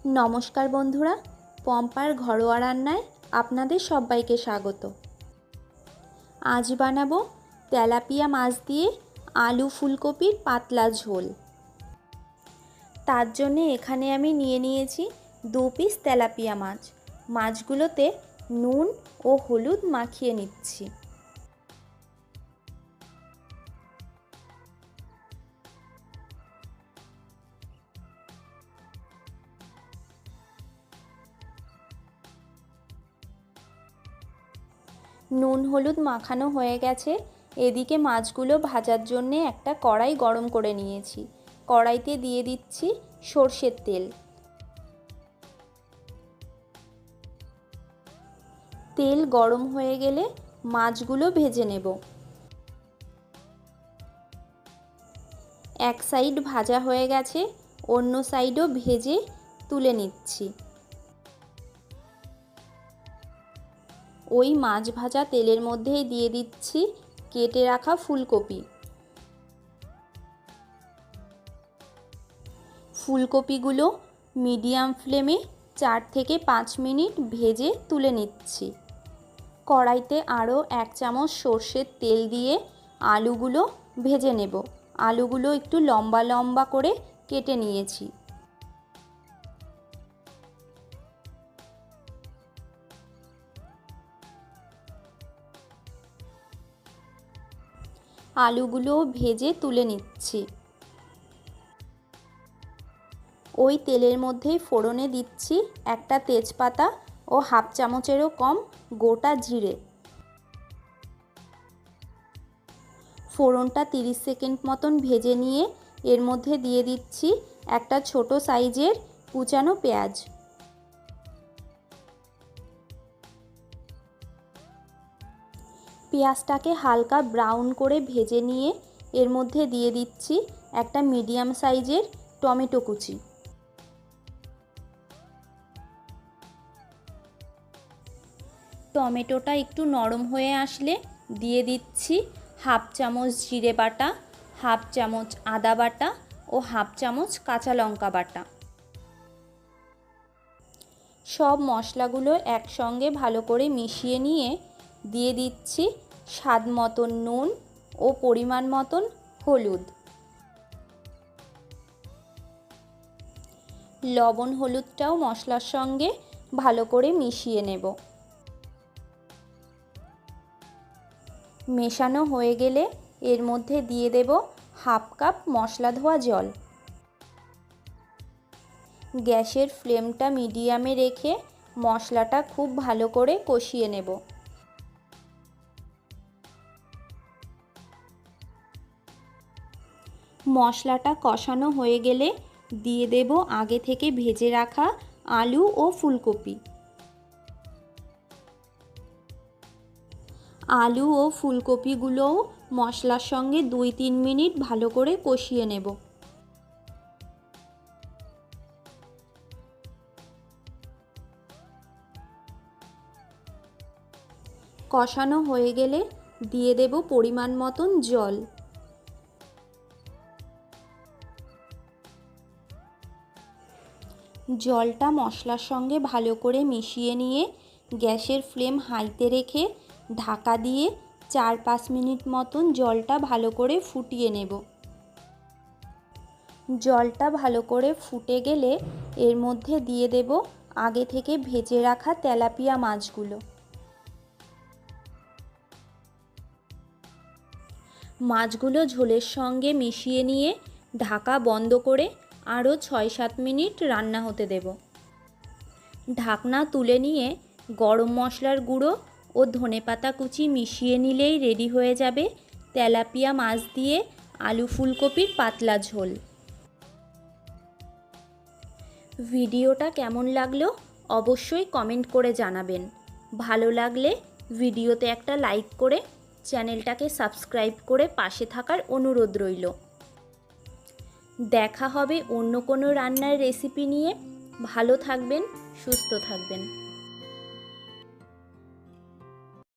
নমস্কার বন্ধুরা, পম্পার ঘরোয়া রান্নায় আপনাদের সবাইকে স্বাগত। আজ বানাবো তেলাপিয়া মাছ দিয়ে আলু ফুলকপির পাতলা ঝোল। তার জন্য এখানে আমি নিয়ে নিয়েছি 2 পিস তেলাপিয়া মাছ। মাছগুলোতে নুন ও হলুদ মাখিয়ে নিচ্ছি। নুন হলুদ মাখানো হয়ে গেছে। এদিকে মাছগুলো ভাজার জন্য একটা কড়াই গরম করে নিয়েছি। কড়াইতে দিয়ে দিচ্ছি সরষের তেল। তেল গরম হয়ে গেলে মাছগুলো ভেজে নেব। এক সাইড ভাজা হয়ে গেছে, অন্য সাইডও ভেজে তুলে নিচ্ছি। ওই মাছ ভাজা তেলের মধ্যেই দিয়ে দিচ্ছি কেটে রাখা ফুলকপি। ফুলকপিগুলো মিডিয়াম ফ্লেমে 4 থেকে 5 মিনিট ভেজে তুলে নিচ্ছি। কড়াইতে আরও 1 চামচ সর্ষের তেল দিয়ে আলুগুলো ভেজে নেব। আলুগুলো একটু লম্বা লম্বা করে কেটে নিয়েছি। আলুগুলো ভেজে তুলে নিচ্ছি। ওই তেলের মধ্যেই ফোড়নে দিচ্ছি একটা তেজপাতা ও হাফ চামচেরও কম গোটা জিরে। ফোড়নটা 30 সেকেন্ড মতন ভেজে নিয়ে এর মধ্যে দিয়ে দিচ্ছি একটা ছোট সাইজের কুচানো পেঁয়াজ। পেঁয়াজটাকে হালকা ব্রাউন করে ভেজে নিয়ে এর মধ্যে দিয়ে দিচ্ছি একটা মিডিয়াম সাইজের টমেটো কুচি। টমেটোটা একটু নরম হয়ে আসলে দিয়ে দিচ্ছি হাফ চামচ জিরে বাটা, হাফ চামচ আদা বাটা ও হাফ চামচ কাঁচা লঙ্কা বাটা। সব মশলাগুলো একসঙ্গে ভালো করে মিশিয়ে নিয়ে দিয়ে দিচ্ছি স্বাদ মতন নুন ও পরিমাণ মতন হলুদ। লবণ হলুদটাও মশলার সঙ্গে ভালো করে মিশিয়ে নেব। মেশানো হয়ে গেলে এর মধ্যে দিয়ে দেব হাফ কাপ মশলা ধোয়া জল। গ্যাসের ফ্লেমটা মিডিয়ামে রেখে মশলাটা খুব ভালো করে কষিয়ে নেব। মশলাটা কষানো হয়ে গেলে দিয়ে দেব আগে থেকে ভেজে রাখা আলু ও ফুলকপি। আলু ও ফুলকপিগুলোও মশলার সঙ্গে 2-3 মিনিট ভালো করে কষিয়ে নেব। কষানো হয়ে গেলে দিয়ে দেব পরিমাণ মতন জল। জলটা মশলার সঙ্গে ভালো করে মিশিয়ে নিয়ে গ্যাসের ফ্লেম হাইতে রেখে ঢাকা দিয়ে 4-5 মিনিট মতন জলটা ভালো করে ফুটিয়ে নেব। জলটা ভালো করে ফুটে গেলে এর মধ্যে দিয়ে দেব আগে থেকে ভেজে রাখা তেলাপিয়া মাছগুলো। মাছগুলো ঝোলের সঙ্গে মিশিয়ে নিয়ে ঢাকা বন্ধ করে আরও 6-7 মিনিট রান্না হতে দেব। ঢাকনা তুলে নিয়ে গরম মশলার গুঁড়ো ও ধনেপাতা কুচি মিশিয়ে নিলেই রেডি হয়ে যাবে তেলাপিয়া মাছ দিয়ে আলু ফুলকপির পাতলা ঝোল। ভিডিওটা কেমন লাগলো অবশ্যই কমেন্ট করে জানাবেন। ভালো লাগলে ভিডিওতে একটা লাইক করে চ্যানেলটাকে সাবস্ক্রাইব করে পাশে থাকার অনুরোধ রইল। দেখা হবে অন্য কোনো রান্নার রেসিপি নিয়ে। ভালো থাকবেন, সুস্থ থাকবেন।